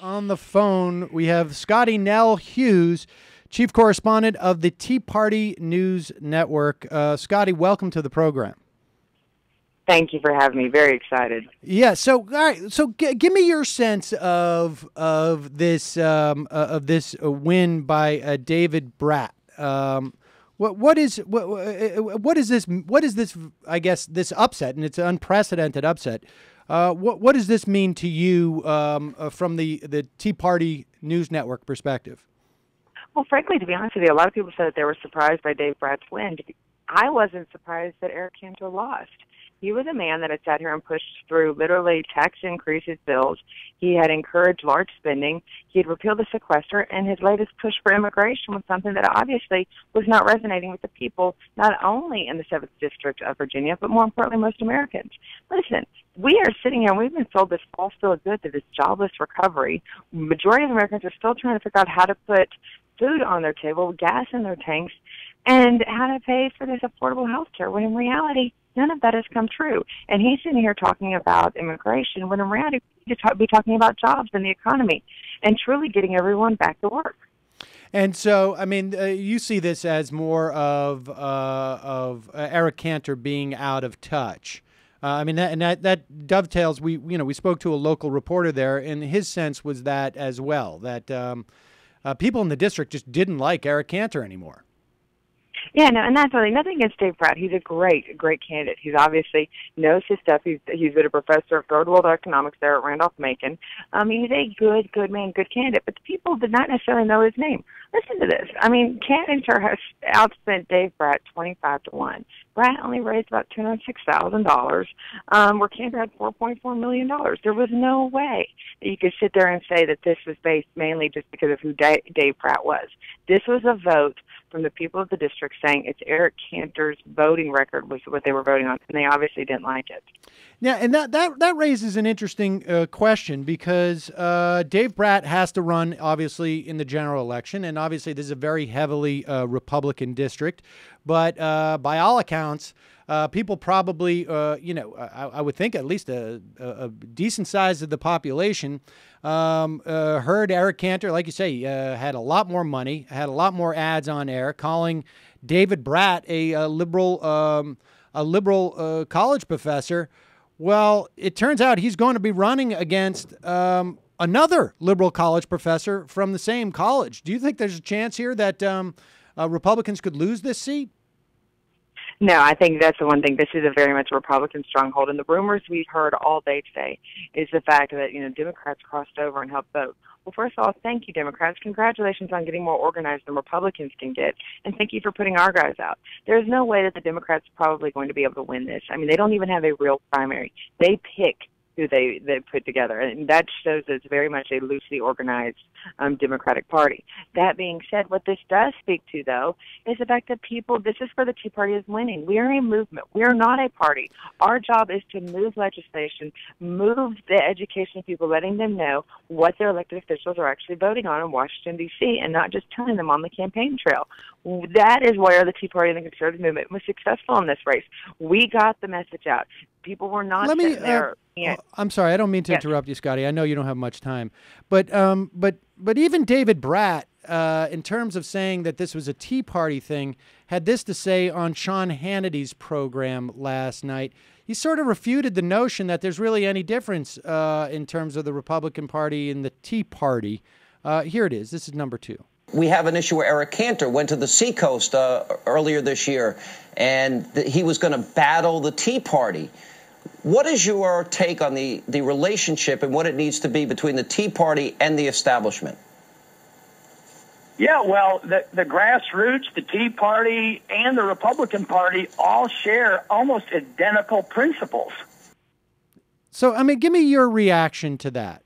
On the phone, we have Scottie Nell Hughes, chief correspondent of the Tea Party News Network. Scottie, welcome to the program. Thank you for having me. Very excited. Yeah. So, all right. So, give me your sense of this win by David Brat. What is this? I guess this upset, and it's an unprecedented upset. What does this mean to you from the Tea Party News Network perspective? Well, frankly, to be honest with you, a lot of people said that they were surprised by Dave Brat's win. I wasn't surprised that Eric Cantor lost. He was a man that had sat here and pushed through literally tax increases bills. He had encouraged large spending. He had repealed the sequester, and his latest push for immigration was something that obviously was not resonating with the people, not only in the 7th District of Virginia, but more importantly, most Americans. Listen, we are sitting here and we've been sold this false bill of goods of this jobless recovery. Majority of Americans are still trying to figure out how to put food on their table, gas in their tanks, and how to pay for this affordable health care, when in reality, none of that has come true. And he's sitting here talking about immigration, when in reality, we should be talking about jobs and the economy and truly getting everyone back to work. And so, I mean, you see this as more of Eric Cantor being out of touch. I mean, that dovetails. We spoke to a local reporter there, and his sense was that as well, that people in the district just didn't like Eric Cantor anymore. Yeah, no, and that's really nothing against Dave Brat. He's a great candidate. He's obviously knows his stuff. He's been a professor of third world economics there at Randolph-Macon. He's a good man, good candidate. But the people did not necessarily know his name. Listen to this. I mean, Cantor has outspent Dave Brat 25-1. Brat only raised about $206,000, where Cantor had $4.4 million. There was no way that you could sit there and say that this was based mainly just because of who Dave Brat was. This was a vote from the people of the district saying it's Eric Cantor's voting record was what they were voting on, and they obviously didn't like it. Yeah, and that raises an interesting question, because Dave Brat has to run, obviously, in the general election, and obviously this is a very heavily Republican district. But by all accounts, people probably, I would think at least a decent size of the population heard Eric Cantor, like you say, had a lot more money, had a lot more ads on air, calling David Brat a liberal college professor. Well, it turns out he's going to be running against another liberal college professor from the same college. Do you think there's a chance here that Republicans could lose this seat? No, I think that's the one thing. This is a very much Republican stronghold, and the rumors we've heard all day today is the fact that Democrats crossed over and helped vote. Well, first of all, thank you, Democrats. Congratulations on getting more organized than Republicans can get, and thank you for putting our guys out. There's no way that the Democrats are probably going to be able to win this. I mean, they don't even have a real primary. They pick who they put together, and that shows that it's very much a loosely organized Democratic Party. That being said, what this does speak to, though, is the fact that this is where the Tea Party is winning. We are a movement. We are not a party. Our job is to move legislation, move the education of people, letting them know what their elected officials are actually voting on in Washington, D.C., and not just telling them on the campaign trail. That is where the Tea Party and the conservative movement was successful in this race. We got the message out. People were not sitting there. I'm sorry, I don't mean to interrupt you, Scottie. I know you don't have much time, but even David Brat, in terms of saying that this was a Tea Party thing, had this to say on Sean Hannity's program last night. He sort of refuted the notion that there's really any difference in terms of the Republican Party and the Tea Party. Here it is. This is number 2. We have an issue where Eric Cantor went to the Seacoast earlier this year, and he was going to battle the Tea Party. What is your take on the relationship and what it needs to be between the Tea Party and the establishment? Yeah, well, the grassroots, the Tea Party, and the Republican Party all share almost identical principles. So, I mean, give me your reaction to that.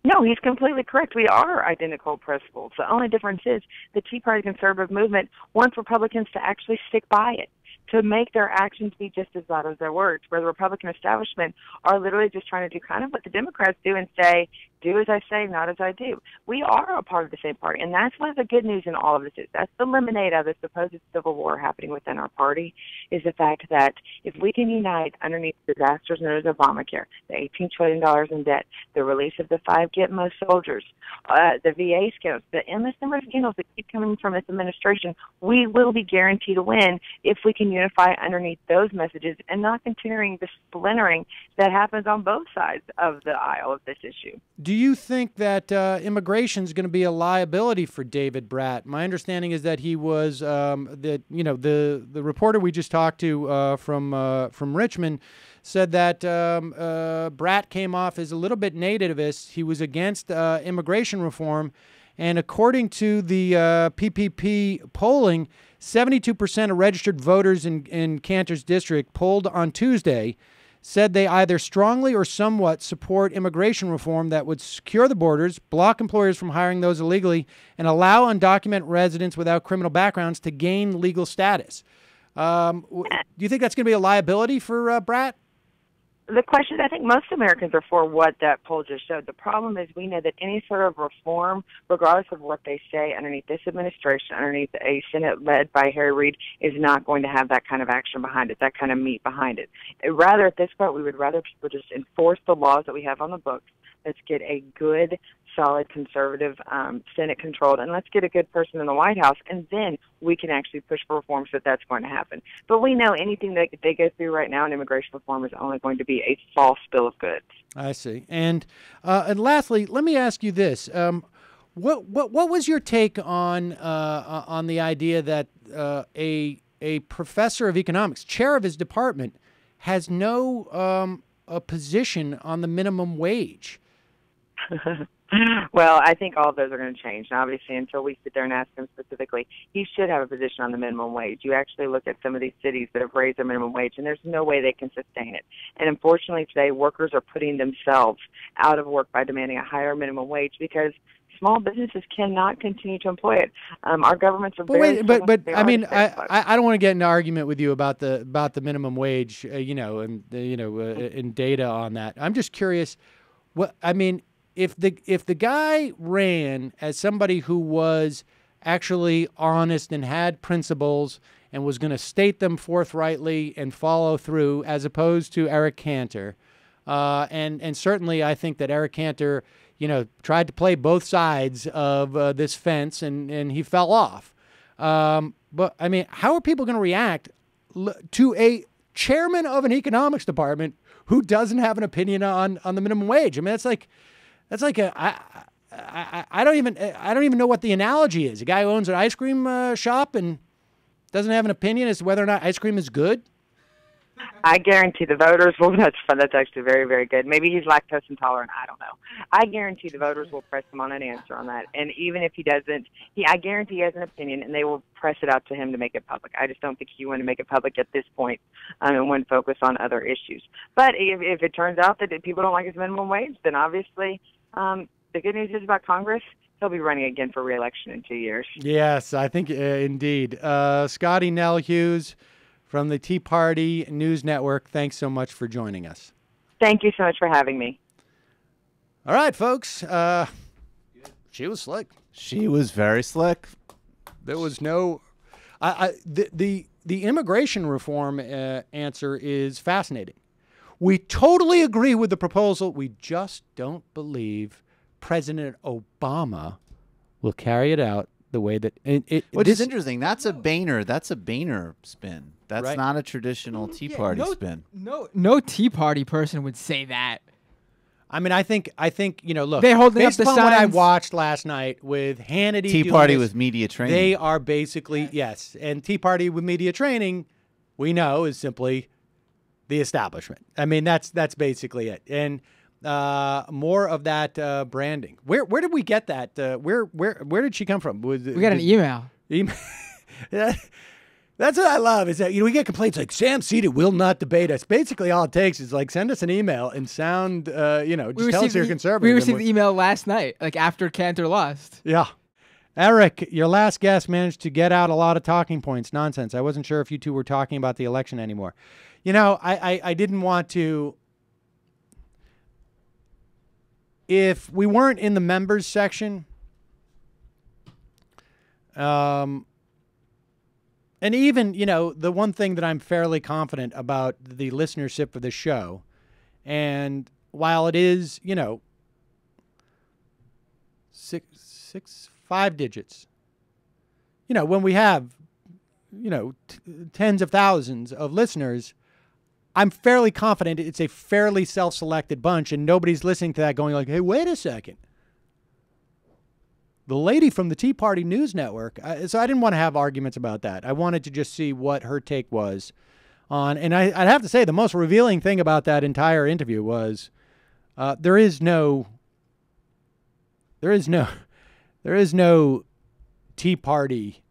No, he's completely correct. We are identical principles. The only difference is the Tea Party conservative movement wants Republicans to actually stick by it, to make their actions be just as loud as their words, where the Republican establishment are literally just trying to do kind of what the Democrats do and say, do as I say, not as I do. We are a part of the same party, and that's one of the good news in all of this. That's the lemonade of the supposed civil war happening within our party, is the fact that if we can unite underneath disasters known as Obamacare, the $18 trillion in debt, the release of the 5 Gitmo soldiers, the VA scandals, the endless number of scandals that keep coming from this administration, we will be guaranteed to win if we can unify underneath those messages and not continuing the splintering that happens on both sides of the aisle of this issue. Do you think that immigration is going to be a liability for David Brat? My understanding is that he was the reporter we just talked to from Richmond said that Brat came off as a little bit nativist. He was against immigration reform, and according to the PPP polling, 72% of registered voters in Cantor's district polled on Tuesday said they either strongly or somewhat support immigration reform that would secure the borders, block employers from hiring those illegally, and allow undocumented residents without criminal backgrounds to gain legal status. Do you think that's going to be a liability for Brat? The question, I think most Americans are for what that poll just showed. The problem is we know that any sort of reform, regardless of what they say underneath this administration, underneath a Senate led by Harry Reid, is not going to have that kind of action behind it, that kind of meat behind it. Rather, at this point, we would rather people just enforce the laws that we have on the books. Let's get a good, solid, conservative Senate controlled, and let's get a good person in the White House, and then we can actually push for reforms that that's going to happen. But we know anything that they go through right now in immigration reform is only going to be a false bill of goods. I see. And lastly, let me ask you this: what was your take on the idea that a professor of economics, chair of his department, has no a position on the minimum wage? Well, I think all of those are going to change. And obviously, until we sit there and ask him specifically, he should have a position on the minimum wage. You actually look at some of these cities that have raised their minimum wage, and there's no way they can sustain it. And unfortunately, today, workers are putting themselves out of work by demanding a higher minimum wage because small businesses cannot continue to employ it. Our governments are but I mean, I don't want to get into argument with you about the minimum wage, and data on that. I'm just curious. If the guy ran as somebody who was actually honest and had principles and was going to state them forthrightly and follow through, as opposed to Eric Cantor, and certainly I think that Eric Cantor, tried to play both sides of this fence and he fell off. But I mean, how are people going to react to a chairman of an economics department who doesn't have an opinion on the minimum wage? I mean, I don't even know what the analogy is. A guy who owns an ice cream shop and doesn't have an opinion as to whether or not ice cream is good. I guarantee the voters will. That's fun. That's actually very, very good. Maybe he's lactose intolerant. I don't know. I guarantee the voters will press him on an answer on that. And even if he doesn't, I guarantee he has an opinion, and they will press it out to him to make it public. I just don't think he want to make it public at this point, and want to focus on other issues. But if it turns out that people don't like his minimum wage, then obviously the good news is about Congress. He'll be running again for re-election in 2 years. Yes, I think indeed. Scottie Nell Hughes from the Tea Party News Network, thanks so much for joining us. Thank you so much for having me. All right, folks. She was slick. She was very slick. There was no... The immigration reform answer is fascinating. We totally agree with the proposal. We just don't believe President Obama will carry it out the way that which is interesting. That's a Boehner. That's a Boehner spin. That's right. Not a traditional Tea Party spin. No Tea Party person would say that. I mean, I think look. They're holding based up the upon what I signs. watched last night with Hannity. Tea Party with media training. They are basically yes, and Tea Party with media training, we know is simply the establishment. I mean, that's basically it. And more of that branding. Where did we get that? Where did she come from? We got an email. That's what I love is that we get complaints like Sam Seder will not debate us. Basically, all it takes is like send us an email and sound just tell us you're conservative. We received the email last night, like after Cantor lost. Yeah. Eric, your last guest managed to get out a lot of talking points. Nonsense. I wasn't sure if you two were talking about the election anymore. I didn't want to. if we weren't in the members section, and even, the one thing that I'm fairly confident about the listenership of the show, and while it is, 5 digits, when we have, tens of thousands of listeners, I'm fairly confident it's a fairly self-selected bunch, and nobody's listening to that going like, hey, wait a second. The lady from the Tea Party News Network. So I didn't want to have arguments about that. I wanted to just see what her take was on, and I'd have to say the most revealing thing about that entire interview was there is no Tea Party.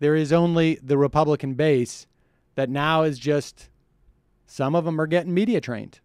There is only the Republican base that now is just, some of them are getting media trained.